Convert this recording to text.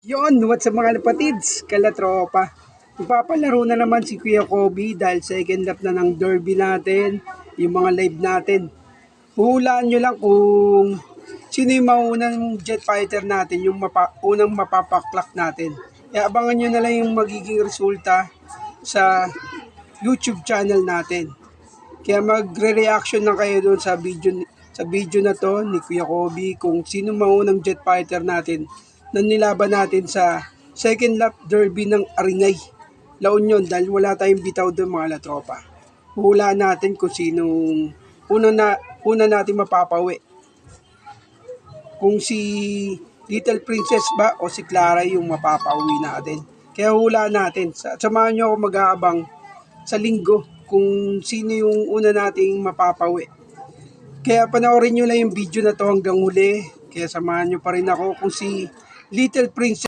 Yon, what's up mga kapatids, kalatropa. Magpapalaro na naman si Kuya Kobe dahil second lap na ng derby natin, yung mga live natin. Hulaan nyo lang kung sino yung maunang jet fighter natin, yung unang mapapaklak natin. Kaya abangan nyo na lang yung magiging resulta sa YouTube channel natin. Kaya magre-reaction na kayo doon sa video na to ni Kuya Kobe kung sino maunang jet fighter natin na nilaban natin sa second lap derby ng Aringay, La Union, dahil wala tayong bitaw doon mga latropa. Hulaan natin kung sinong una natin mapapawi. Kung si Little Princess ba o si Clara yung mapapauwi natin. Kaya hulaan natin. Samahan nyo ako mag-aabang sa linggo kung sino yung una nating mapapawi. Kaya panoorin nyo lang yung video na to hanggang huli. Kaya samahan nyo pa rin ako kung si Little Princess